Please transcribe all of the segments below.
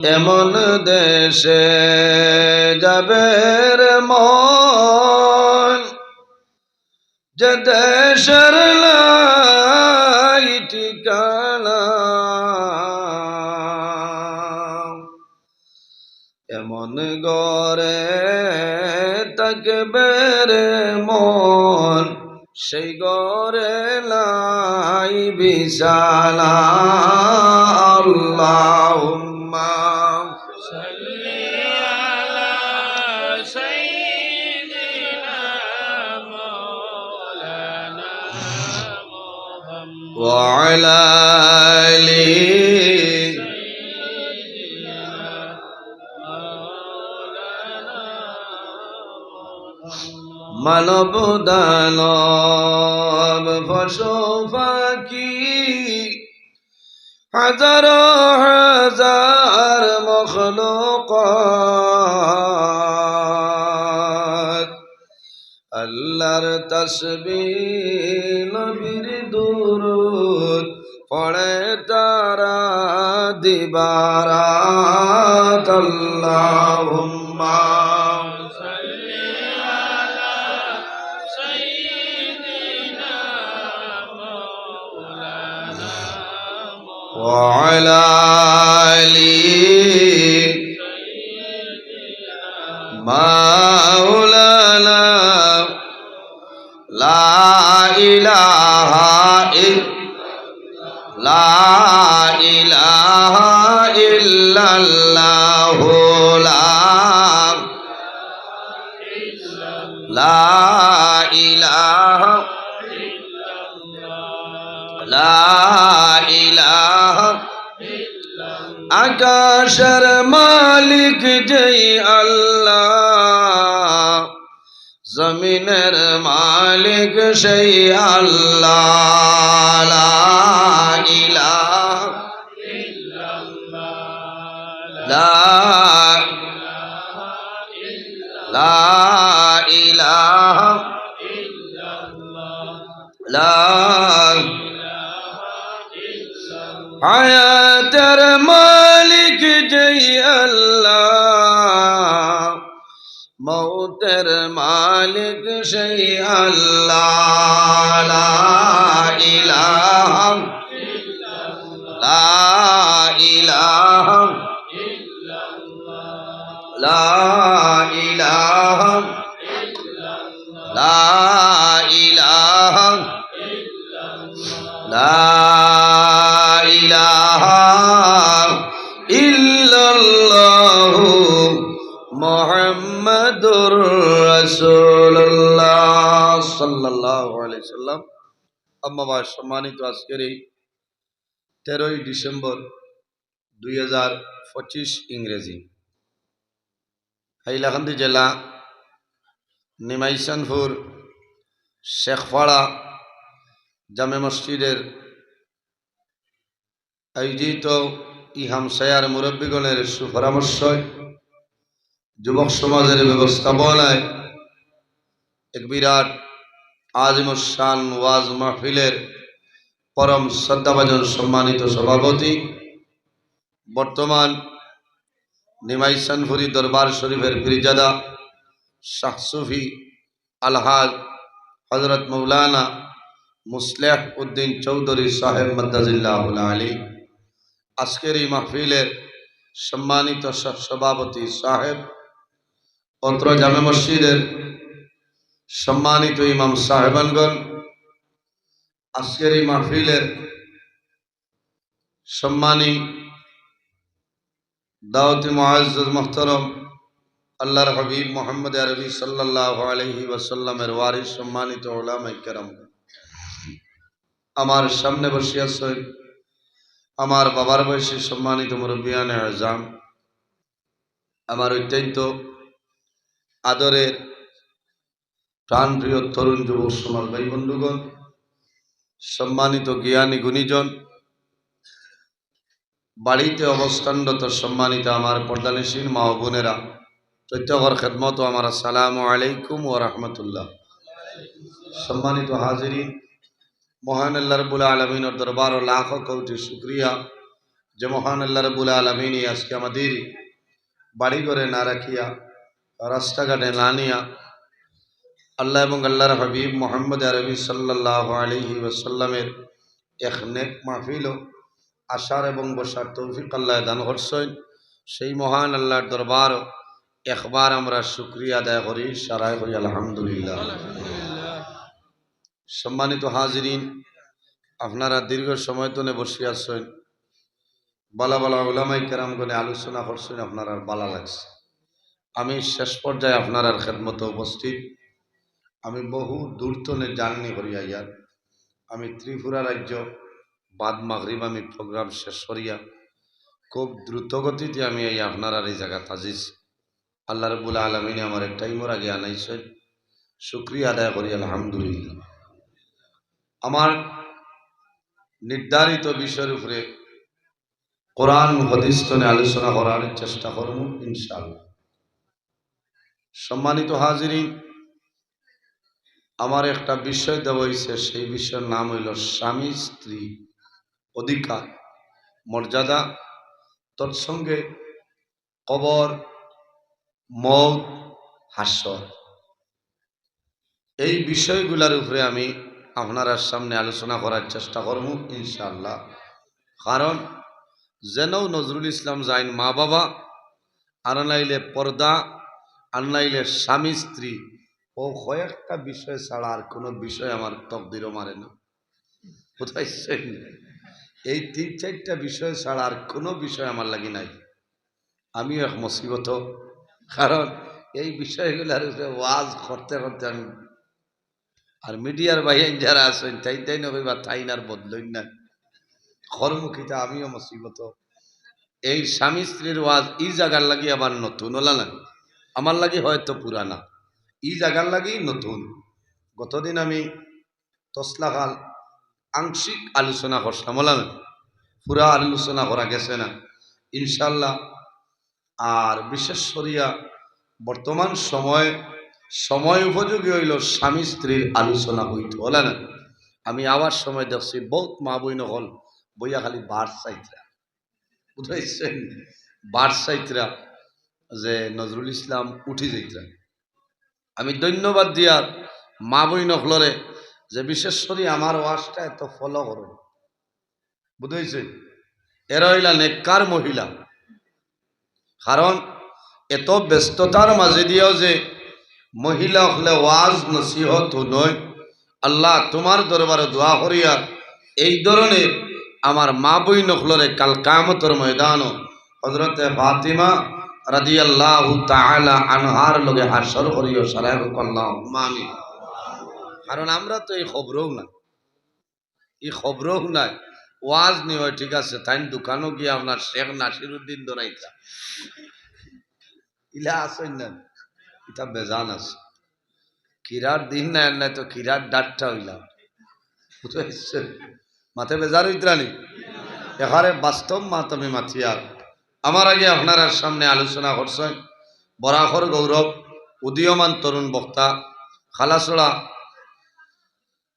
এমন দেশে যাবে রে মন, যে দেশের লাই ঠিকানা। এমন গরে থাকবে রে মন, সেই গরে লাই বিছানা। আল্লাহুম্মা সাল্লি আলা সাইয়্যিদিনা মাওলানা মুহাম্মদ ওয়া আলা আলি সাইয়্যিদিনা মাওলানা মুহাম্মদ। মানব দানব পশু পাখি হাজার হাজার মখলুকাত, আল্লাহর তাসবিহ নবীর দুরূদ পড়ে তারা দিবারাত। আল্লাহুম্মা সাল্লি আলা সাইয়্যিদিনা মাওলানা ওয়া আলা আলি মাওলানা। লা ইলাহা ইল্লাল্লাহু লা ইলাহা আকাশের মালিক যেই আল্লাহ, জমিনের মালিক সেই আল্লাহ। লা ইলাহা লা ইলাহা লা হায়াতের মালিক যেই আল্লাহ, মৌতের মালিক সেই আল্লাহ। লা ইলাহা লা ইলাহা লা ইলাহা লা ইলাহা লা ইলাহা ইল্লাল্লাহু মুহাম্মাদুর রাসূলুল্লাহ সাল্লাল্লাহু আলাইহি সাল্লাম। আম্মা বাদ, সম্মানিত আজকের এই 13ই ডিসেম্বর 2025 ইংরেজি, হাইলাকান্দি জেলা নিমাইশানপুর শেখপাড়া জামে মসজিদের আয়োজিত ইহামসায়ার মুরব্বীগণের সুপরামর্শ, যুবক সমাজের ব্যবস্থাপনায় এক বিরাট আজিমুশান ওয়াজ মাহফিলের পরম শ্রদ্ধাভাজন সম্মানিত সভাপতি, বর্তমান নিমাইশানপুরি দরবার শরীফের পীরজাদা শাহ সুফি আলহাজ হযরত মৌলানা মুসলেহ উদ্দিন চৌধুরী সাহেব মাদ্দাজিল্লাহুল আলী, আজকের এই মাহফিলের সম্মানিত সভাপতি সাহেব, অত্র জামে মসজিদের সম্মানিত ইমাম সাহেবানগণ, আজকের এই মাহফিলের সম্মানী দাওয়াতি মুআজ্জাজ মুহতারাম আল্লাহর হাবিব মুহাম্মদ আরবি সাল্লাল্লাহু আলাইহি ওয়াসাল্লামের ওয়ারিস সম্মানিত উলামায়ে কেরাম, আমার সামনে বসে আছেন আমার বাবার বয়সী সম্মানিত মুরব্বিয়ানে আযম, আমার অত্যন্ত আদরের প্রাণপ্রিয় তরুণ যুবক সমাজ ভাই বন্ধুগণ, সম্মানিত জ্ঞানী গুণীজন, বাড়িতে অবস্থানরত সম্মানিত আমার পর্দানিসীন মা ও বোনেরা, প্রত্যেকের খেদমত ও আমার আসসালামু আলাইকুম ওয়া রাহমাতুল্লাহ। সম্মানিত হাজিরিন, মহান আল্লাহ রাব্বুল আলামিনের দরবার ও লাখো কোটি শুকরিয়া যে মহান আল্লাহ রাব্বুল আলামিন আজকে আমাদের বাড়ি ঘরে না রাখিয়া রাস্তাঘাটে না নিয়া আল্লাহ এবং আল্লাহর হাবিব মুহাম্মদ আরবি সাল্লাল্লাহু আলাইহি ওয়াসাল্লামের এক নেক মাহফিল আসার এবং বসার তৌফিক আল্লাহ দান করছেন। সেই মহান আল্লাহর দরবার একবার আমরা শুকরিয়া আদায় করি, সারাই করি আলহামদুলিল্লাহ। সম্মানিত হাজিরিন, আপনারা দীর্ঘ সময় ধরে বসে আছেন, বালা বালা উলামায়ে কেরামগণে আলোচনা করছেন, আপনার আর বালা লাগছে। আমি শেষ পর্যায়ে আপনার আর খেদমতে উপস্থিত। আমি বহু দূর তনে জার্নি করিয়া ইয়ার আমি ত্রিপুরা রাজ্য বাদ মাগরিব আমি প্রোগ্রাম শেষ করিয়া খুব দ্রুত গতিতে আমি এই আপনার আর এই জায়গা তাজিস আল্লাহ রাব্বুল আলামিন আমার টাইমের আগে আনাইছেন, শুকরিয়া আদায় করি আলহামদুলিল্লাহ। আমার নির্ধারিত বিষয়ের উপরে কোরআন হাদিস তনে আলোচনা করার চেষ্টা করব ইনশাআল্লাহ। সম্মানিত হাজিরিন, আমার একটা বিষয় দেওয়া হয়েছে, সেই বিষয়ের নাম হইল স্বামী স্ত্রী অধিকার মর্যাদা, তৎসঙ্গে কবর, মৌত, হাসর। এই বিষয়গুলোর উপরে আমি আপনার সামনে আলোচনা করার চেষ্টা করব ইনশাআল্লাহ। কারণ যেন নজরুল ইসলাম যাইন মা বাবা, আর নাইলে পর্দা, আর নাইলে স্বামী স্ত্রী, ও কয়েকটা বিষয় ছাড়া আর কোনো বিষয় আমার তকদিরও মারে না। কোথায় এই 3-4টা বিষয় ছাড়া আর কোনো বিষয় আমার লাগি নাই। আমিও এক মুসিবত, কারণ এই বিষয়গুলোর উপরে ওয়াজ করতে করতে আমি আর মিডিয়ার বাইরে যারা আছেন তাই নবী বা তাই আর বদলই না কর্মুখিতা, আমিও মুসিবত। এই স্বামী স্ত্রীর ওয়াজ এই জায়গার লাগি আবার নতুন হলা না, আমার লাগি হয়তো পুরানা, এই জায়গার লাগি নতুন। গতদিন আমি তসলাখাল আংশিক আলোচনা করছিলাম, হলা না, পুরা আলোচনা করা গেছে না ইনশাল্লাহ। আর বিশেষ করিয়া বর্তমান সময় উপযোগী হইল স্বামী স্ত্রীর আলোচনা হইত, হলা না। আমি আবার সময় দেখছি বহুত মা বই নহল বইয়া খালি বার চাইতরা, বুঝাইছেন, বার চাইতরা যে নজরুল ইসলাম উঠি যাইতরা। আমি ধন্যবাদ দিয়ার মা বই নকলরে যে বিশেষ করে আমার ওয়াজটা এত ফলো করো, বুঝাইছে, এরা হইলা নেককার মহিলা। কারণ এত ব্যস্ততার মাঝে দিয়েও যে মহিলা হলে ওয়াজ নসিহত নয়, আল্লাহ তোমার দরবারে দোয়া করিয়া এই ধরনের আমার মা বই নকলরে কাল কিয়ামতের ময়দান হযরতে ফাতিমা রাদিয়াল্লাহু তাআলা আনহার লগে হাসর করিও, সারাই আল্লাহুম্মা আমিন। কারণ আমরা তো এই খবরও নাই ওয়াজ নি হয়, ঠিক আছে, তাই দোকানও গিয়ে আপনার শেখ নাসিরউদ্দিন দরাইতা ইলা আসেন না, এটা বেজান আছে। কিরার দিন নাই তো কিরার ডাটটা হইলাম, বুঝতে মাথে বেজার হইতরানি এখানে বাস্তব মাতমে মাথিয়ার। আমার আগে আপনার সামনে আলোচনা করছেন বরাহর গৌরব উদীয়মান তরুণ বক্তা খালাসড়া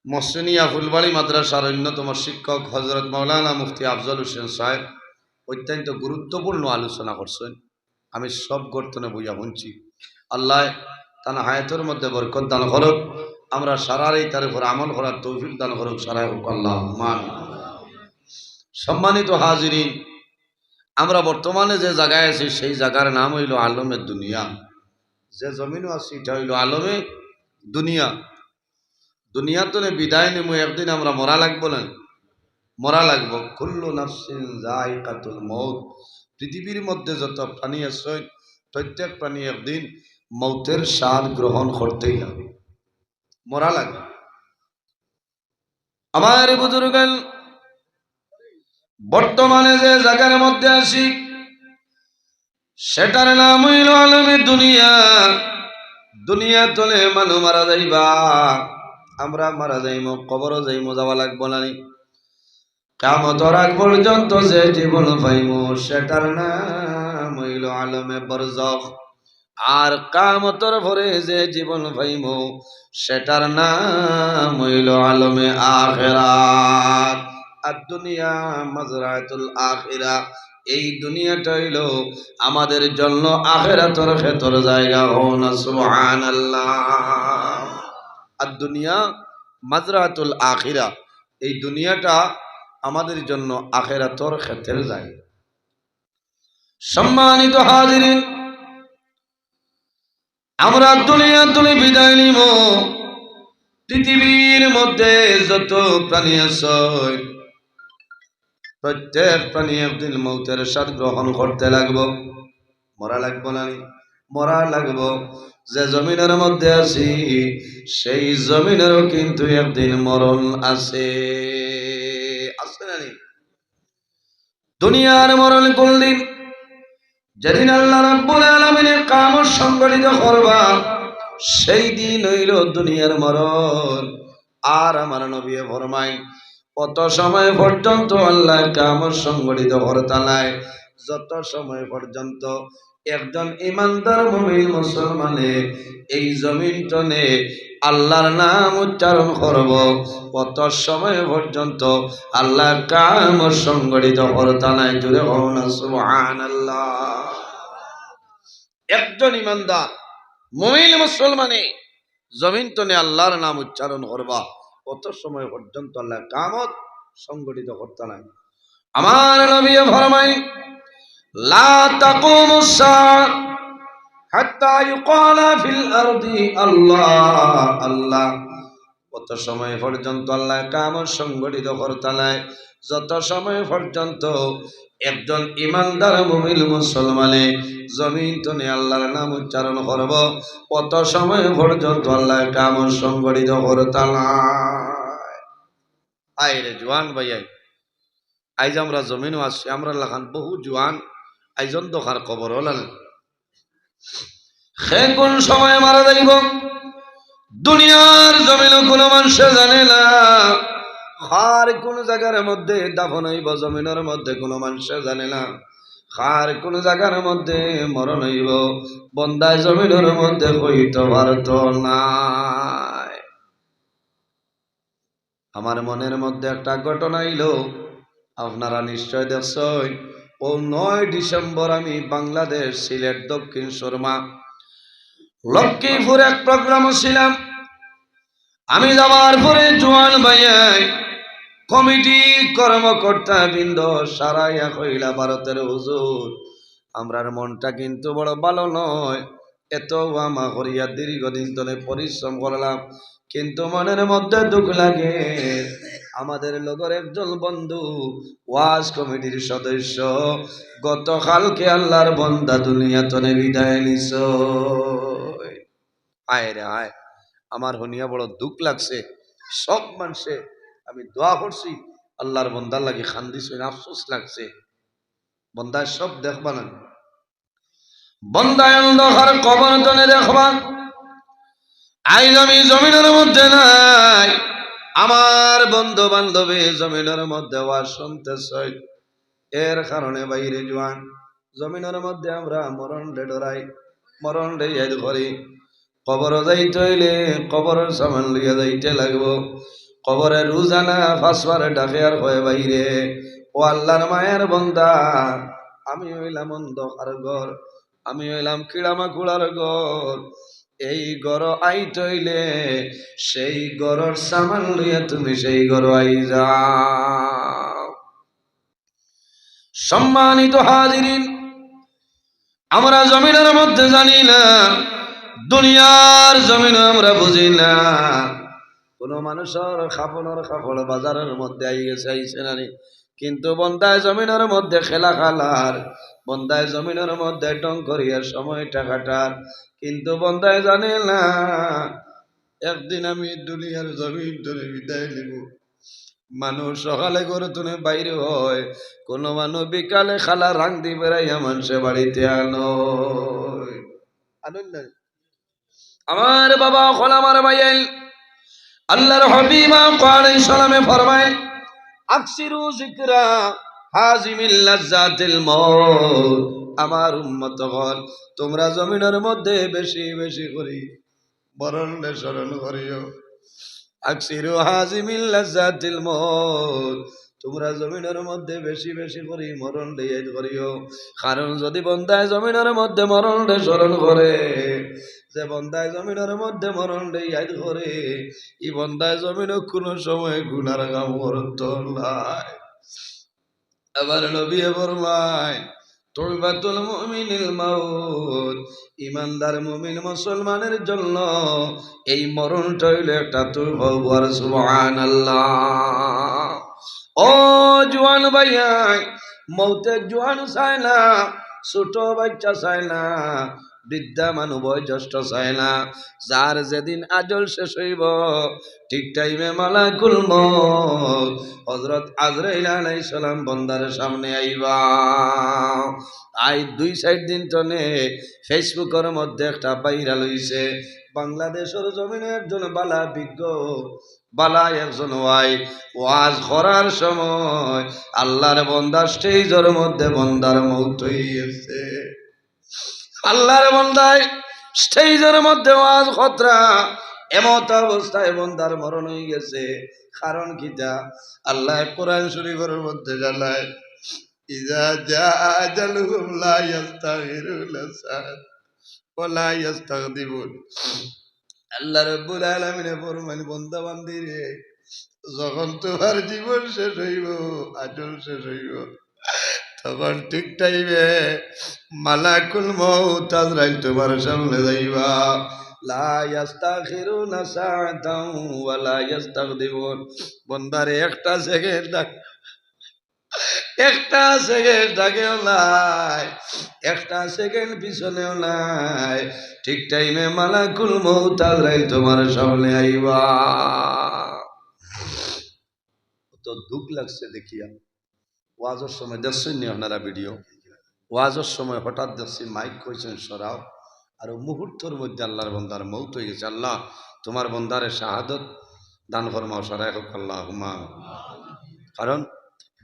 মসনিয়া ফুলবাড়ি মাদ্রাসার অন্যতম শিক্ষক হজরত মৌলানা মুফতি আফজল হোসেন সাহেব অত্যন্ত গুরুত্বপূর্ণ আলোচনা করছেন। আমি সব গর্তনে বইয়া শুনছি। আল্লাহ তার হায়াতের মধ্যে বরকত দান করুক, আমরা সারারই তার উপর আমল করার তৌফিক দান করুক, সারাই হোক আল্লাহুম্মা আমিন। সম্মানিত হাজিরিন, আমরা বর্তমানে যে জায়গায় আছি সেই জায়গার নাম হইল আলমে দুনিয়া। যে জমিনও আছি এটা হইল আলমে দুনিয়া। দুনিয়া তো বিদায় নেমু, একদিন আমরা মরা লাগবো না, মরা লাগবো। কুল্লু নাফসিন যায়কাতুল মউত। পৃথিবীর মধ্যে যত প্রাণী আছে প্রত্যেক প্রাণী একদিন মৌতের স্বাদ গ্রহণ করতেই লাগবে, মরা লাগবে। আমার বুজুর্গান, বর্তমানে যে জায়গার মধ্যে আছি সেটার নাম হইল আলমে দুনিয়া। দুনিয়া তলে মানুষ মারা যাইবা, আমরা মারা যাইমো, কবরও যাইমো, যাওয়া লাগবো না। কিয়ামতের আগ পর্যন্ত যে জীবন পাইমো সেটার নাম হইল আলমে বরজখ। আর কিয়ামতের পরে যে জীবন পাইমো সেটার নাম হইল আলমে আখিরাত। আদ-দুনিয়া মাজরাতুল আখিরা, এই দুনিয়াটা হইলো আমাদের জন্য আখিরাতের ক্ষেত্র জায়গা। হও না সুবহানাল্লাহ। আদ-দুনিয়া মাজরাতুল আখিরা, এই দুনিয়াটা আমাদের জন্য আখিরাতের ক্ষেত্রের জায়গা। সম্মানিত হাজিরিন, আমরা দুনিয়া তুলে বিদায় নিব। পৃথিবীর মধ্যে যত প্রাণী আছে, প্রত্যেক প্রাণী একদিন মৌতের স্বাদ গ্রহণ করতে লাগবো। মরা লাগবো না? মরা লাগবো। যে জমিনের মধ্যে আছি, সেই জমিনেরও কিন্তু একদিন মরণ আছে। আছে না? দুনিয়ার মরণ কোন দিন? যেদিন আল্লাহ রাব্বুল আলামিনের কিয়ামত সংঘটিত করবা, সেই দিন হইল দুনিয়ার মরণ। আর আমার নবী ফরমায়, কত সময় পর্যন্ত আল্লাহ কিয়ামত সংঘটিত করতে নাই, যত সময় পর্যন্ত একজন ইমানদার মুমিন মুসলমানে এই জমিন টনে আল্লাহর নাম উচ্চারণ করব, কত সময় পর্যন্ত আল্লাহ কিয়ামত সংঘটিত করতে নাই। জোরে বলো না সুবহানাল্লাহ। একজন ইমানদার মুমিন মুসলমানে জমিন টনে আল্লাহর নাম উচ্চারণ করবা, কত সময় পর্যন্ত আল্লাহ কিয়ামত সংঘটিত করতে নাই। আমার নবী ফরমায়, লা তাকুমুস সাআহ হাত্তা ইউকালা ফিল আরদি আল্লাহ আল্লাহ। কত সময় পর্যন্ত আল্লাহ কিয়ামত সংঘটিত করতে নাই, যত সময় পর্যন্ত একজন ইমানদার মুমিন মুসলমানে জমিন তনে আল্লাহর নাম উচ্চারণ করব, কত সময় পর্যন্ত আল্লাহ কিয়ামত সংঘটিত করতে নাই। আইরে জওয়ান ভাই, আইজ আমরা জমিনও আছি, আমরা লাখান বহু জওয়ান আইজন দোকার খবর হলেন। সে কোন সময় মারা যাইব দুনিয়ার জমিনও কোনো মানুষ জানে না। আর কোন জায়গার মধ্যে দাফন হইব জমিনের মধ্যে কোনো মানুষ জানে না। আর কোন জায়গার মধ্যে মরণ হইব বন্দায় জমিনের মধ্যে হইতে পারত না। আমার মনের মধ্যে একটা ঘটনা এলো, আপনারা নিশ্চয় দেখছেন। ও 9 ডিসেম্বর আমি বাংলাদেশ সিলেট দক্ষিণ সুরমা লক্ষ্মীপুর এক প্রোগ্রাম ছিলাম। আমি যাওয়ার পরে জওয়ান ভাইয়াই কমিটি কর্মকর্তা বৃন্দ সারাইয়া কইলা, ভারতের হুজুর আমরার মনটা কিন্তু বড় ভালো নয়, এত আমা করিয়া দীর্ঘদিন ধরে পরিশ্রম করলাম, কিন্তু মনের মধ্যে দুঃখ লাগে। আমাদের লগর একজন বন্ধু ওয়াজ কমিটির সদস্য, গতকালকে আল্লাহর বান্দা দুনিয়া তনে বিদায় নিছ। আয় রে আয়, আমার হনিয়া বড় দুঃখ লাগছে। সব মানুষে আমি দোয়া করছি, আল্লাহর বন্দার লাগে খান্দিস, আফসোস লাগছে। বন্দায় সব দেখবা না, বন্দায় অন্ধকার কবর তনে দেখবা। আইজ আমি জমিনের মধ্যে নাই, আমার বন্ধু বান্ধবী জমিনের মধ্যে ওয়াজ শুনতেছে। এর কারণে বাইরে জওয়ান জমিনের মধ্যে আমরা মরণ রে ডরাই, মরণ রে ইয়াদ করি। কবর যাইতে হইলে কবরের সামান লইয়া যাইতে লাগবো। কবরে রোজানা 5 বার ডাকে আর কয়, বাইরে ও আল্লাহর মায়ের বন্দা, আমি হইলাম অন্ধকার ঘর, আমি হইলাম কিড়ামাকুড়ার ঘর। এই ঘর আইতে হইলে সেই ঘরের সামান লইয়া তুমি সেই ঘর আই যাও। সম্মানিত হাজিরিন, আমরা জমিনের মধ্যে জানি না, দুনিয়ার জমিন আমরা বুঝি না। কোন মানুষের খাপড় বাজারের মধ্যে আই গেছে, আইছে না, কিন্তু বন্দায় জমিনের মধ্যে খেলা খালার, বন্দায় জমিনের মধ্যে টং করিয়া সময়টা কাটার, কিন্তু বন্দায় জানে না একদিন আমি দুনিয়ার জমিন ধরে বিদায় নেব। মানুষ সকালে করে তুমি বাইরে হয়, কোন মানুষ বিকালে খালা রাং দি বেড়াইয়া মানুষে বাড়িতে আনো। আমার বাবা হল আমার ভাইয়াল আল্লাহর হাবিব আলাইহিস সালামে ফরমায়, আকসিরু যিকরা হাজিমিল লাজ্জাতিল মউত। আমার উম্মতগণ, তোমরা জমিনের মধ্যে বেশি বেশি করে মরণের স্মরণ করিও। আকসিরু হাজিমিল লাজ্জাতিল মউত, তোমরা জমিনের মধ্যে বেশি বেশি করে মরণ দিয়ে করিও। কারণ যদি বন্দায় জমিনের মধ্যে মরণ রে স্মরণ করে, যে বন্দায় জমিনের মধ্যে মরণ রে ইয়াদ করে, এই বন্দায় জমিনে কোনো সময় গুনার কাম করতো নাই। আবার নবী ফরমায় তুলবাতুল মুমিনিল মাউত, ইমানদার মুমিন মুসলমানের জন্য এই মরণটা হইল একটা তুলবা। সুবহানাল্লাহ। ও জোয়ান ভাইয়া, মৌতের জোয়ান চায় না, ছোট বাচ্চা চায় না, বৃদ্ধা মানুষ বয়োজ্যেষ্ঠ চায় না। যার যেদিন আজল শেষ হইব ঠিক টাইমে মালাকুল মউত হযরত আজরাইল আলাইহিস সালাম বন্দার সামনে আইবা। আই 2-4 দিন তনে ফেসবুকের মধ্যে একটা ভাইরাল হইছে, বাংলাদেশের জমিনে একজন বালা বিজ্ঞ বালা একজন ওয়াজ করার সময় আল্লাহর বন্দা স্টেজের মধ্যে বন্দার মৌত হইছে। আল্লাহর বন্দায় স্টেজের মধ্যে ওয়াজ খতরা, এমত অবস্থায় বন্দার মরণ হয়ে গেছে। কারণ কিটা? আল্লাহ কোরআন শরীফের মধ্যে জানায় ইজা জা আজালুহুম লা ইস্তাগফিরুনা সাআত ওয়া লা ইস্তাগদিবুন। আল্লাহ রাব্বুল আলামিন ফরমান বান্দা বান্দিরে, যখন তোমার জীবন শেষ হইব, আজল শেষ হইব, তখন ঠিক টাইমে মালাকুল মউত আজরাইল তোমার সামনে যাইবা। লা ইস্তাগফিরুনা সাআতাও ওয়া লা ইস্তাগদিবুন। বান্দারে একটা সেকেন্ড আগেও নাই, একটা সেকেন্ড পিছনেও নাই, ঠিক টাইমে মালাকুল মউত আজরাইল তোমার সামনে আইবা। তো দুঃখ লাগছে দেখিয়া। ওয়াজের সময় দেখছেন নি আপনারা ভিডিও? ওয়াজের সময় হঠাৎ দেখছি মাইক কইছেন সরাও, আর মুহূর্তের মধ্যে আল্লাহর বন্দার মউত হয়ে গেছে। আল্লাহ তোমার বন্দারে শাহাদত দান ফরমাও, সরাই হোক আল্লাহুম্মা। কারণ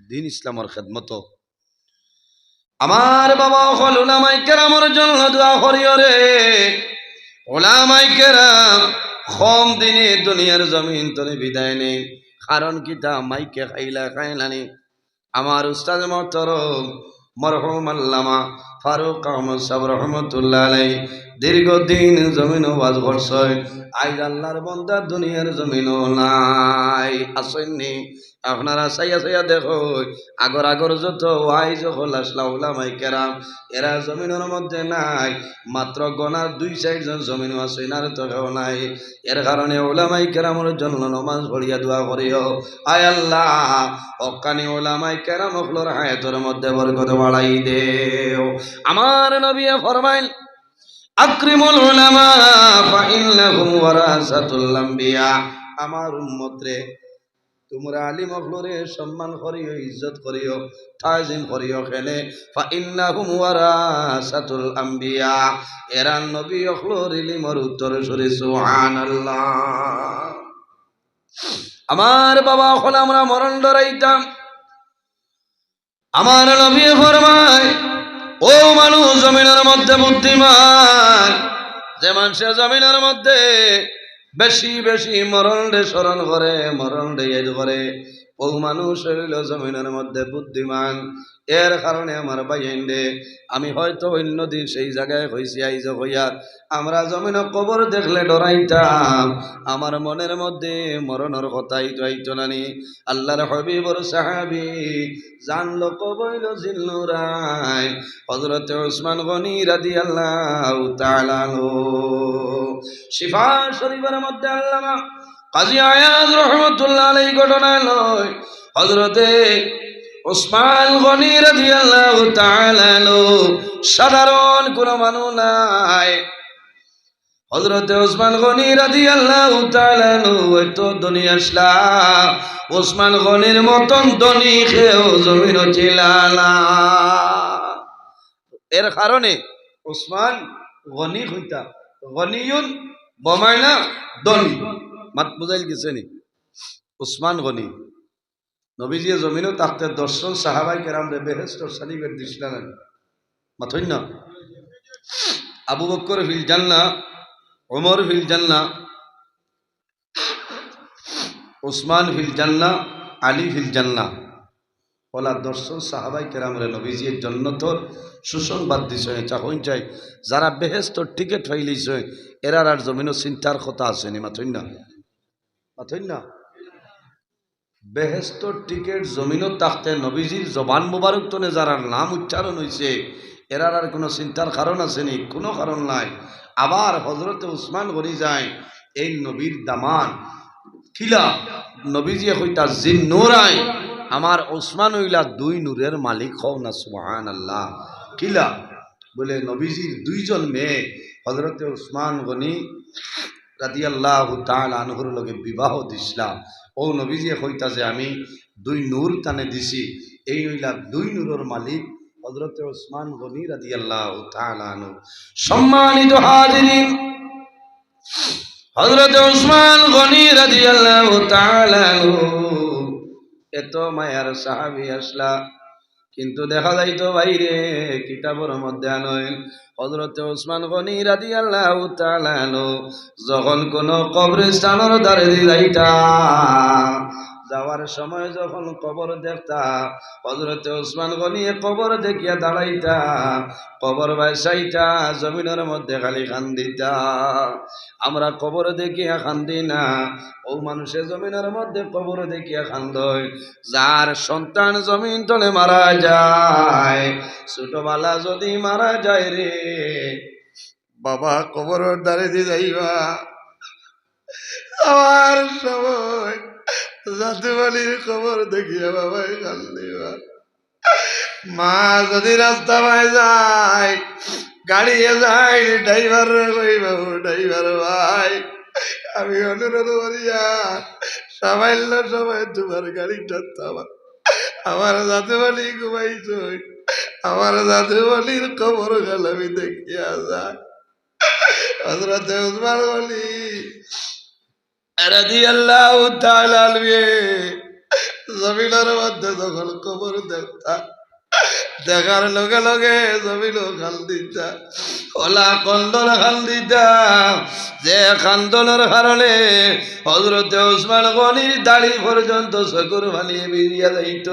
দিন ইসলামের খেদমত। আমার বাবা হল উলামাই কেরামের জন্য দোয়া করিও রে। উলামাই কেরাম কম দিনে দুনিয়ার জমিন তনে বিদায় নেই। কারণ কিতা? মাইকে খাইলানি। আমার উস্তাদ মোহতরম মরহুম আল্লামা ফারুক আহমদ সাহেব রহমতুল্লাহ আলাইহি দীর্ঘদিন জমিন ওয়াজ করছেন। আজ আল্লাহর বান্দা দুনিয়ার জমিনও নাই, আসেননি। আপনারা চাইয়া দেখো, আগর যত ওয়াইজ হল আসলা উলামায়ে কেরাম, এরা জমিনের মধ্যে নাই। মাত্র গনার 2-4 জন জমিন আছে, আর তো কেউ নাই। এর কারণে উলামায়ে কেরামের জন্য নামাজ পড়িয়া দোয়া করিও, আয় আল্লাহ অকানি উলামায়ে কেরাম হলর হায়াতের মধ্যে বরকত বাড়াই দেও। আমার নবী ফরমাইল আকরিমুল উলামা ফা ইন্নাহুম ওয়ারাসাতুল আম্বিয়া। আমার উম্মত রে, তোমরা আলিম হলরে সম্মান করিও, ইজ্জত করিও, তাজিম করিও। কেনে? ফা ইন্নাহুম ওয়ারাসাতুল আম্বিয়া, এরা নবী হলর ইলমের উত্তরসূরি। সুবহানাল্লাহ। আমার বাবা হল আমরা মরণ ডরাইতাম। আমার নবী ফরমায় ও মানুষ জমিনের মধ্যে বুদ্ধিমান, যে মানুষের জমিনের মধ্যে বেশি বেশি মরণ রে স্মরণ করে, মরণ রে ইয়াদ করে, ও মানুষ হইল জমিনের মধ্যে বুদ্ধিমান। এর কারণে আমার ভাইয়েন রে, আমি হয়তো অন্যদিন সেই জায়গায় হয়েছি আইজ হইয়া আমরা জমিনে কবর দেখলে ডরাইতাম, আমার মনের মধ্যে মরণের কথাই তো আইতো নানি। আল্লাহর হাবিবর সাহাবী জানলো কবইল জিল্লুরাই হযরত ওসমান গনি রাদিয়াল্লাহু তাআলা আনহু। শিফা শরীফের মধ্যে আল্লামা কাজী আয়াজ রাহমাতুল্লাহ আলাইহি ঘটনা লয়, হযরতে ওসমান গনি রাদিয়াল্লাহু তাআলা আনহু সাধারণ কোন মানুষ নাই। হযরতে ওসমান গনি রাদিয়াল্লাহু তাআলা আনহু তো দুনিয়া আসলা, ওসমান গনির মতন ধনী কেউ জমিন ছিল না। এর কারণে ওসমান গনি হইতা, গনিয়ুন বমাইনা ধনী, মাত বুঝাইল গেছে নি? ওসমান গনি নবীজি জমিনও তাকতে দর্শন সাহাবাই কেরাম রে বেহেশতর সালিবের দিছিলেন মাথইন না। আবু বকর ফিল জান্নাহ, ওমর ফিল জান্নাহ, উসমান ফিল জান্নাহ, আলী ফিল জান্নাহ। ওলা দর্শন সাহাবাই কেরামরে নবীজির জন্নতর সুসংবাদ দিছে চাহন চাই যারা বেহেস্তর টিকিট ফাইলিছে এরার আর জমিনও চিন্তার কথা আসেনি মাথইন না বেহেস্তর টিকিট জমিনও তাকতে নবীজির জবান মুবারক তনে যারা নাম উচ্চারণ হয়েছে এরার আর কোনো চিন্তার কারণ আসেনি কোনো কারণ নাই আবার হজরতে উসমান গনি যায় এই নবীর দামান কিলা নবীজি কইতা জিন নূরাই আমার ওসমান হইলা দুই নূরের মালিক হও না সুবহানাল্লাহ কিলা বলে নবীজির দুইজন মেয়ে হযরতে উসমান গনি রাদিয়াল্লাহু তাআলা আনহুর লগে বিবাহ দিছিলাম ও নবীজি কইতা যে আমি দুই নূর তানে দিছি এই হইলা দুই নূরের মালিক হযরতে উসমান গনি রাদিয়াল্লাহু তাআলা আনহু সম্মানিত হাজিরিন হযরত উসমান গনি রাদিয়াল্লাহু তাআলা আনহু এত মায়ার সাহাবী আসলা কিন্তু দেখা যাইতো বাইরে কিতাবের মধ্যে আনয় হযরত উসমান গনি রাদিয়াল্লাহু তাআলা আনহু যখন কোন কবরস্থানের ধারে যাইতা যাওয়ার সময় যখন কবর দেখতা হযরত উসমান গনি কবর দেখিয়া দাঁড়াইতা কবর বাইসাইতা জমিনের মধ্যে খালি কান্দিতা আমরা কবর দেখিয়া কান্দি না ও মানুষের জমিনের মধ্যে কবর দেখিয়া কান্দয় যার সন্তান জমিন তলে মারা যায় ছোটবেলা যদি মারা যায় রে বাবা কবর দ্বারে দিয়ে যাইবা আমার সময় জাতুবালির খবর দেখিয়া বাবাই কান্দিবা মা যদি রাস্তা পায় যায় গাড়িয়ে যায় ড্রাইভার কই বাবু ড্রাইভার ভাই আমি অনুরোধ করিয়া সামান্য সময় তোমার গাড়িটা থামা আমার জাতুবালি ঘুমাইছ আমার জাতুবালির খবর গেল আমি দেখিয়া যায় হযরতে উসমান গনি রাদিয়াল্লাহু তাআলা জমিনের মধ্যে যখন কবর দেখতা দেখার লগে লগে জমিনও খাল দিতা ওলা কন্দন খাল দিতা যে কান্দনের কারণে হযরতে উসমান গনির দাড়ি পর্যন্ত চকুর বানিয়ে বেরিয়ে যাইত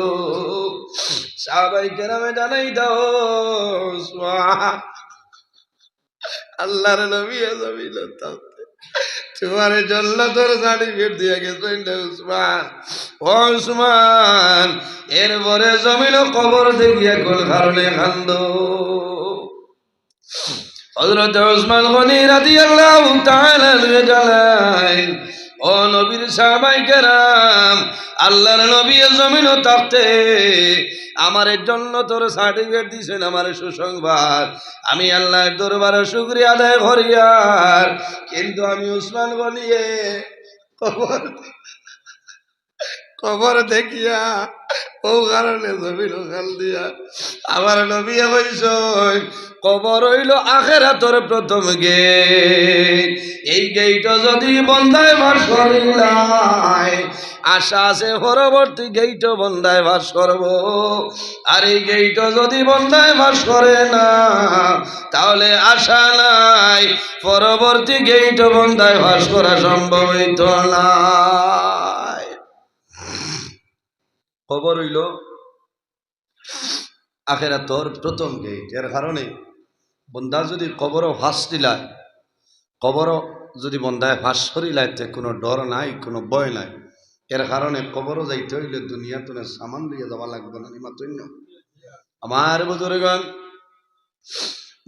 সাহাবায়ে কেরামে জানাই দাও আল্লাহর নবী জমিন তোমার জান্নাতের সার্টিফিকেট দিয়ে গেছেন উসমান ও উসমান এরপরে জমিন কবর দেখিয়া কোন কারণে কান্দ হযরত উসমান গনি রাদিয়াল্লাহু তাআলা জানালেন ও নবীর সাহাবায়ে কেরাম আল্লাহর নবী জমিন থাকতে আমার জন্য তোর সার্টিফিকেট দিছেন আমার সুসংবাদ আমি আল্লাহর দরবারে শুকরিয়া আদায় করি আর কিন্তু আমি উসমান গনিয়ে কবর দেখিয়া ও কারণে জমিন খাল দিয়া আমার নবী কইছ কবর হইল আখিরাতের প্রথম গেট এই গেট যদি বন্ধায় বাস করিলাই আশা আছে পরবর্তী গেট বন্ধায় বাস করব আর এই গেট যদি বন্ধায় বাস করে না তাহলে আশা নাই পরবর্তী গেট বন্ধায় বাস করা সম্ভব হইত না খবর হইল আখিরাতের প্রথম গেট এর কারণে বন্দা যদি কবরও ফাঁস দিলায় কবরও যদি বন্ধায় ফাঁস করিলায় তে কোনো ডর নাই কোনো ভয় নাই এর কারণে কবরও যাইতে হইলে দুনিয়া তো সামান দিয়ে যাওয়া লাগবে না মাত্র আমার বুজুর্গণ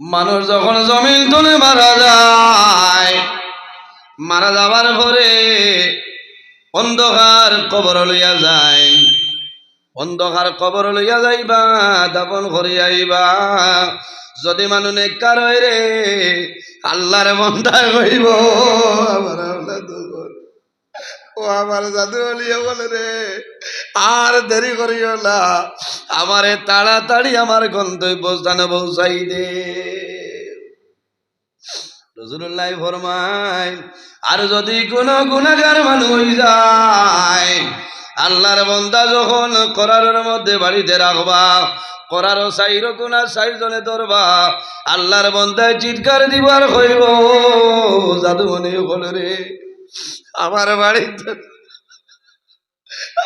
মানুষ যখন জমিন তুলে মারা যায় মারা যাবার পরে অন্ধকার কবর লইয়া যায় অন্ধকার কবর লইয়া যাইবা দাপন করিয়া আইবা যদি মানুষ নেককার হয় রে আল্লাহর বন্ধায় হইব আমার ও আমার জাদু বলিয়া বলে রে আর দেরি করিও না আমারে তাড়াতাড়ি আমার গন্তব্য স্থানে পৌঁছাই দে রাসূলুল্লাহ ফরমায় আর যদি কোনো গুনাহগার মানুষ হই যায় আল্লাহর বান্দা যখন করারের মধ্যে বাড়িতে রাখবা করারও সাইর গুনাহ সাইজনে ধরবা আল্লাহর বান্দায় চিৎকার দিবার হইব জাদু মনে বলে রে আমার বাড়িতে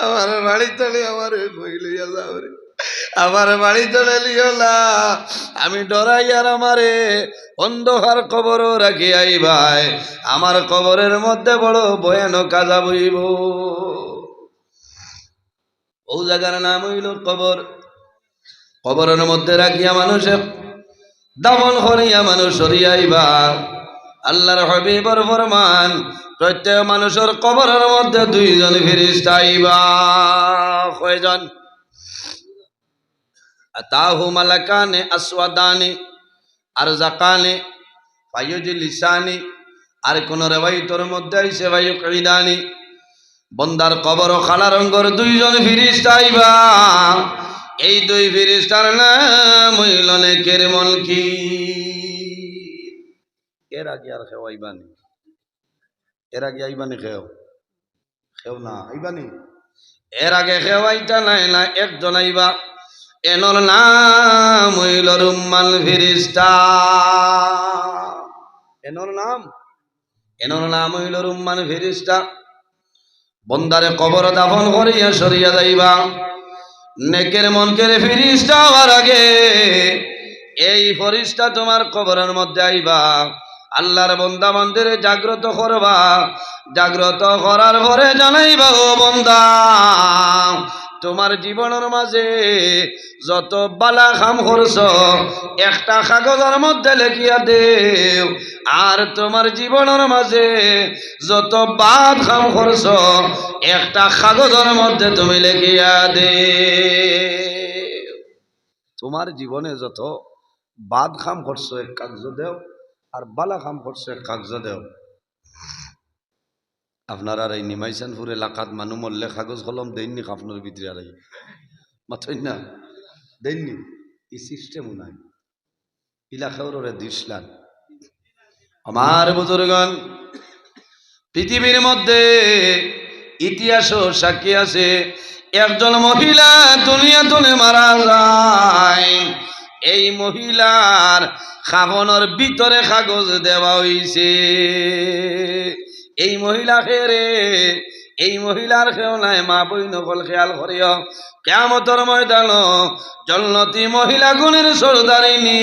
আমার বাড়ি চলে আমার কই লইয়া যাও রে, আমার বাড়ি চলে লিও না, আমি ডরাই আর আমারে অন্ধকার কবরও রাখি আই ভাই, আমার কবরের মধ্যে বড় ভয়ানক আযাব হইব। ও জায়গার নাম হইল কবর। কবরের মধ্যে রাখিয়া মানুষে দাফন করিয়া মানুষ সরিয়াইবা। আল্লাহর হাবিবর ফরমান, প্রত্যেক মানুষের কবরের মধ্যে দুইজন ফেরেশতা আইবা। কয়জন? আতাহু মালাকানে আসওয়াদানি আরজাকানি ফায়ুজলিসানি, আর কোন রিওয়ায়াতের মধ্যে আইছে ফায়ুকঈদানি। বন্দার কবর কালা রঙের দুইজন ফেরেশতা আইবা। এই দুই ফেরেশতার নাম হইল নেকের মুনকির। এর আগে আর কেউ আইবানি? এর আগে আইবানি কেউ? কেউ না আইবানি। এর আগে কেউ আইতা নাই না, একজন আইবা। এনর নাম হইল রুম্মাল ফেরেশতা। এনর নাম হইল রুম্মান ফেরেশতা। বন্দারে কবর দাফন করিয়া সরিয়া যাইবা। নেকের মনকের ফেরেশতা হওয়ার আগে এই ফেরেশতা তোমার কবরের মধ্যে আইবা। আল্লাহর বান্দা বান্দিরে জাগ্রত করবা। জাগ্রত করার পরে জানাইবা, ও বান্দা, তোমার জীবনের মাঝে যত বালা কাম করছ একটা কাগজের মধ্যে লিখিয়া দেও, আর তোমার জীবনের মাঝে যত বাদ কাম করছ একটা কাগজের মধ্যে তুমি লিখিয়া দেও। তোমার জীবনে যত বাদ কাম করছো এক কাগজ দেও, আর বালা কাম করছো এক কাগজ দেও। আপনার আর এই নিমাইচানপুর এলাকাত মানুষ মরলে কাগজ কলম দেননি আপনার ভিতরে আর মাথই না দেননি, এই সিস্টেমও নাই। ইলাকাওরে দিসলান। আমার বুজুর্গণ, পৃথিবীর মধ্যে ইতিহাস সাক্ষী আছে, একজন মহিলা দুনিয়া তুলে মারা যায়। এই মহিলার খাবনের ভিতরে কাগজ দেওয়া হইছে। এই মহিলা খেরে, এই মহিলার খেও নাই। মা বই নকল খেয়াল করিও, কিয়ামতের ময়দান জন্নতি মহিলা গুণের সরদারিনী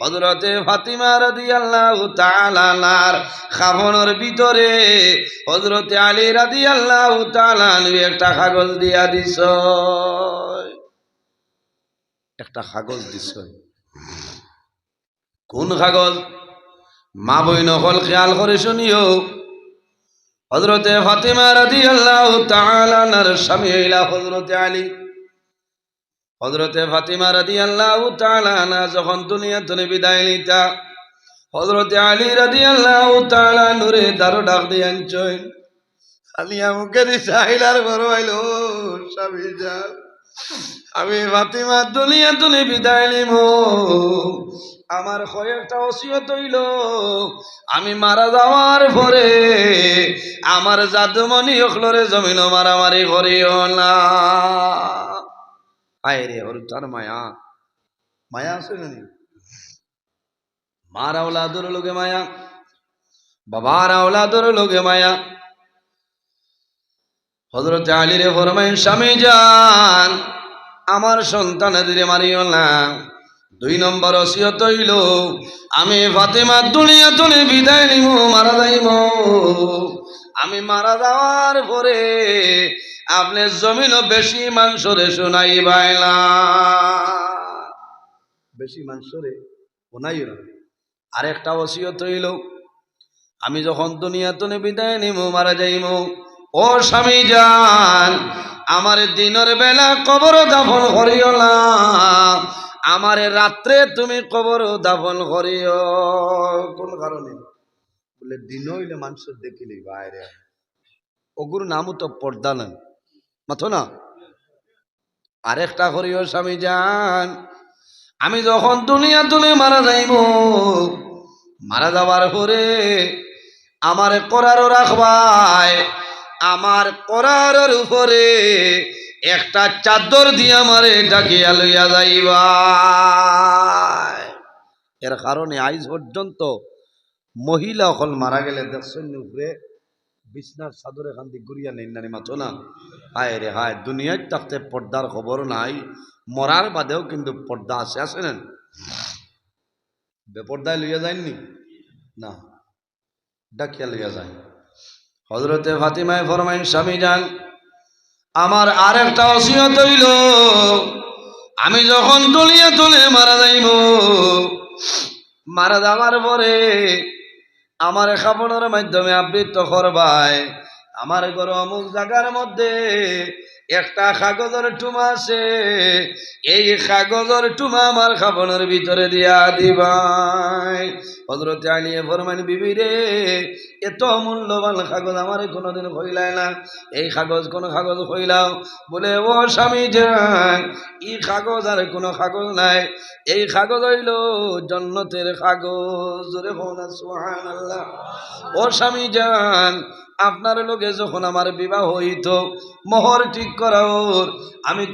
হযরতে ফাতিমা রাদিয়াল্লাহু তাআলা আনহার খাবনের ভিতরে হযরতে আলী রাদিয়াল্লাহু তাআলা আনহু একটা কাগজ দিয়া দিছ। একটা কাগজ দিছ। কোন কাগজ? মা বই নকল খেয়াল করে শুনিও। হযরতে ফাতিমা রাদিয়াল্লাহু তাআলা আনহার স্বামী হইলা হযরতে আলী। হযরতে ফাতিমা রাদিয়াল্লাহু তাআলা আনহা যখন দুনিয়া থেকে বিদায় নিতা, হযরতে আলী রাদিয়াল্লাহু তাআলা নূরে দারো ডাক দিয়ে আনছেন। আলিয়া মুখে দিছাইলার বড় হইলো, স্বামী যান, আমি ফাতিমা দুনিয়া থেকে বিদায় নিব। আমার কয়েকটা ওসিয়ত হইল, আমি মারা যাওয়ার পরে আমার জাদুমণি অখলরে জমিন মারামারি করিও না। আয় রে ওর তার মায়া, মায়া আছে না? মার আওলাদর লোকে মায়া, বাবার আওলাদর লোকে মায়া। হযরত আলী রে ফরমাইন, স্বামী জান, আমার সন্তানদের মারিও না। 2 নম্বর ওসিয়ত হইল, আমি ফাতেমা দুনিয়া থেকে বিদায় নিব, মারা যাইব। আমি মারা যাওয়ার পরে আপনি জমিনও বেশি মানুষরে শোনাইবাই না। বেশি মানুষরে শোনাইও না। আরেকটা ওসিয়ত হইল, আমি যখন দুনিয়া থেকে বিদায় নিব, মারা যাইব, ও স্বামী জান, আমার দিনের বেলা কবর দাফন করিও না, আমার রাত্রে তুমি কবর দাফন করিও। কোন কারণে? বলে দিন হইলে মানুষ দেখিলি বাইরে, ওগুর নামও তো পর্দা না, মাথো না। আরেকটা করিও স্বামী জান, আমি যখন দুনিয়া তুলে মারা যাইব, মারা যাবার পরে আমার করারও রাখবাই, আমার করারের উপরে একটা চাদর দিয়ে আমারে ডাকিয়া লইয়া যাইবা। এর কারণে আজ পর্যন্ত মহিলা হল মারা গেলে দেখছেন উপরে বিছনার চাদরে খান্দি গুড়িয়া নেই নানি মাথো না। হায় রে হায়, দুনিয়ায় থাকতে পর্দার খবর নাই, মরার বাদেও কিন্তু পর্দা আছে, আছে না? বেপর্দায় লইয়া যায়নি না, ডাকিয়া লইয়া যায়। হযরতে ফাতিমায়ে ফরমাইন, স্বামী যান, আমার আর একটা ওসিয়ত হইল, আমি যখন দুনিয়া তুলে মারা যাইব, মারা যাওয়ার পরে আমার খাবনের মাধ্যমে আবৃত্ত করবাই, আমার ঘর অমুক জায়গার মধ্যে একটা কাগজের টুমা আছে, এই কাগজের টুমা আমার খাবনের ভিতরে দিয়া দিবাই। হযরতে আলী ফরমান, বিবি রে, এত মূল্যবান কাগজ আমার কোনোদিন হইলাই না, এই কাগজ কোন কাগজ হইলাও? বলে, ও স্বামী যান, এই কাগজ আর কোনো কাগজ নাই, এই কাগজ হইল জান্নাতের কাগজ। জোরে বলুন সুবহানাল্লাহ। ও স্বামী যান, আপনার লোকে যখন আমার বিবাহ হইত, মোহর ঠিক করার আমি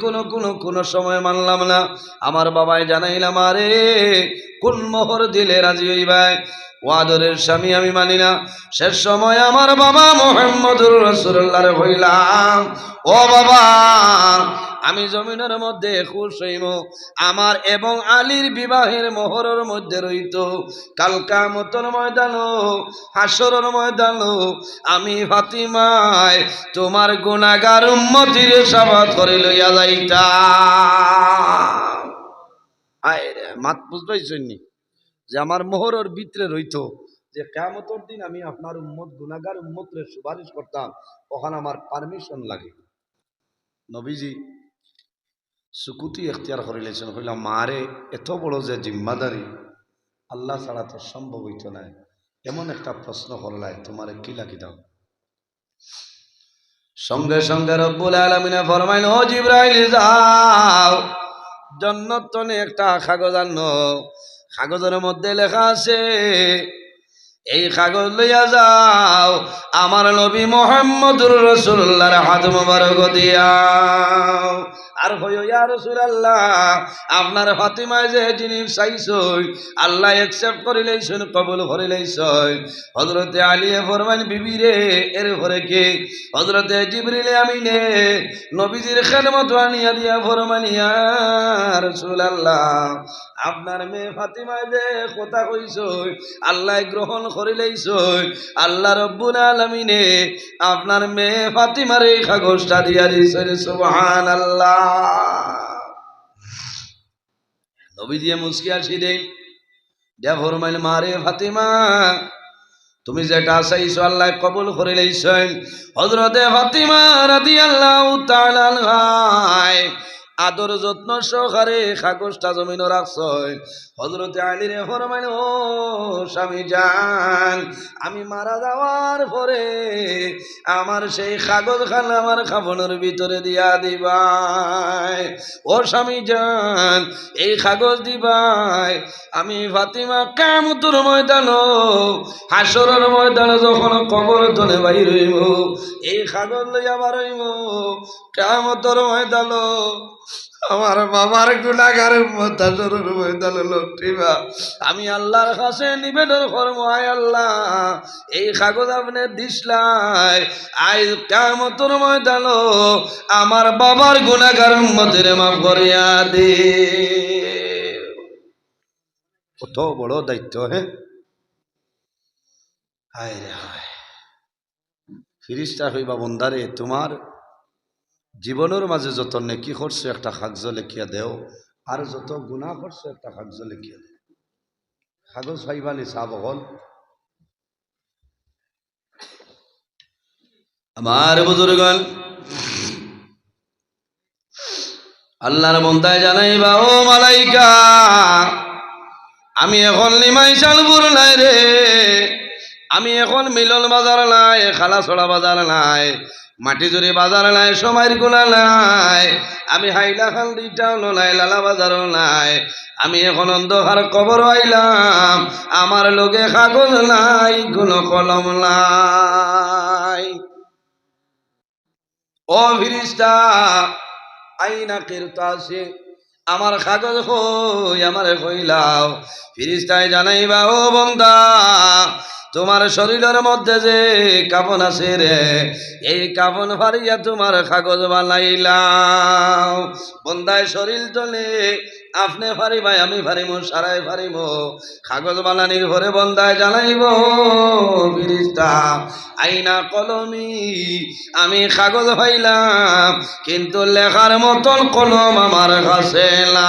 কোনো সময় মানলাম না। আমার বাবাই জানাইলাম, আরে কোন মোহর দিলে রাজি হইবাই? ও আদরের স্বামী, আমি মানি না। শেষ সময় আমার বাবা মুহাম্মদুর রাসূলুল্লাহর হইলাম, ও বাবা, আমি জমিনের মধ্যে খুশ হইব, আমার এবং আলীর বিবাহের মোহরের মধ্যে রইত কাল কিয়ামতের ময়দান, হাসরের ময়দান, আমি ফাতিমায় তোমার গুনাহগার উম্মতির শাফাত করে লইয়া যাইতাম। আয় রে, মাত বুঝবাইছনি যে আমার মোহরের ভিতরে রইত যে কিয়ামতের দিন আমি আপনার উম্মত গুনাহগার উম্মতরে সুপারিশ করতাম, ওখানে আমার পারমিশন লাগে। নবীজি সুকুতি এখতিয়ার করে লেছেন, হইলাম মারে এত বড় যে জিম্মাদারি আল্লাহ ছাড়া তো সম্ভব হইত না, এমন একটা প্রশ্ন করলাই, তোমার কি লাগি দাও? সঙ্গে সঙ্গে রব্বুল আলামিন ফরমাইল, ও জিবরাইল যাও, জান্নাত তনে একটা কাগজ আনো, কাগজের মধ্যে লেখা আছে, এই কাগজ লইয়া যাও, আমার নবী মুহাম্মদুর রাসূলুল্লাহর হাত মোবারক দিয়াও, আর হইও ইয়া রাসূলুল্লাহ, আপনার ফাতিমায় যে জিনিস চাইছই আল্লাহ একসেপ্ট করে লইছেন, কবুল করে লইছেন। হযরতে আলী ফরমান, বিবি রে, এর পরে কে? হযরতে জিবরিল আমিনে নবীজির খেদমত আনিয়া দিয়া ফরমান, ইয়া রাসূলুল্লাহ, আপনার মেয়ে ফাতিমায় যে কথা কইছই আল্লাহ গ্রহণ করে লইছই, আল্লাহ রব্বুল আলামিনে আপনার মেয়ে ফাতিমার এই কাগজটা দিয়া দিয়েছেন। সুবহানাল্লাহ। নবী দিয়ে মুস্কি আসি দেই, দেয়া ফরমাইল, মারে ফাতিমা, তুমি যেটা চাইছো আল্লাহ কবুল করে লইছেন। হযরতে ফাতিমা রাদিয়াল্লাহু তাআলা আনহা আদর যত্ন সহকারে কাগজটা জমিনে রাখছেন। হযরতে আলী রে ফরমাইল, ও স্বামী জান, আমি মারা যাওয়ার পরে আমার সেই কাগজখানা আমার খাবনের ভিতরে দিয়া দিবাই। ও স্বামী জান, এই কাগজ দিবাই, আমি ফাতিমা কিয়ামতের ময়দান, হাসরের ময়দানে যখন কবর তলে বাইর হইব, এই কাগজ লইয়া বার হইব, কিয়ামতের ময়দান আমার বাবার গুনাহগার উম্মত হাসরের ময়দানে লটিবা। আমি আল্লাহর কাছে নিবেদন করব, আয় আল্লাহ, এই কাগজ আপনি দিসলাই, আজ কিয়ামতের ময়দান আমার বাবার গুনাহগার উম্মতের মাফ করিয়া দে। কত বড় দায়িত্ব! হ্যাঁ, হায় রে হায়। ফিরিস্তা হইবা, বন্দারে, তোমার জীবনের মাঝে যত নেকি করছো একটা কাগজ লিখিয়া দেও, আর যত গুনাহ করছো একটা কাগজ লিখিয়া দেও। কাগজ পাইবানি সাহ বগল। আমার বুজুর্গণ, আল্লাহর বন্দায় জানাইবা, ও মালাইকা, আমি এখন নিমাই শালপুর নাই রে, আমি এখন মিলন বাজার নাই, খালাছড়া বাজার নাই, মাটিজুরি বাজার নাই, সময়ের গুণা নাই, আমি হাইলাকান্দি টাউনও নাই, লালা বাজারও নাই, আমি এখন অন্ধকার কবর আইলাম, আমার লোকে কাগজ নাই, কোনো কলম নাই। ও ফিরিস্তা, আইনা কিরতা আছে, আমার কাগজ কই, আমারে কইলাও। ফিরিস্তায় জানাইবা, ও বন্দা, তোমার শরীরের মধ্যে যে কাফন আছে রে, এই কাফন ফারিয়া তোমার কাগজ বানাইলাম। বন্দায় শরীর চলে আপনি ফারিবাই আমি ফারিব সারাই ফারিব, কাগজ বানানির ঘরে বন্দায় জানাইব ফিরিস্তা আইনা কলমি আমি কাগজ পাইলাম কিন্তু লেখার মতন কলম আমার কাছে না।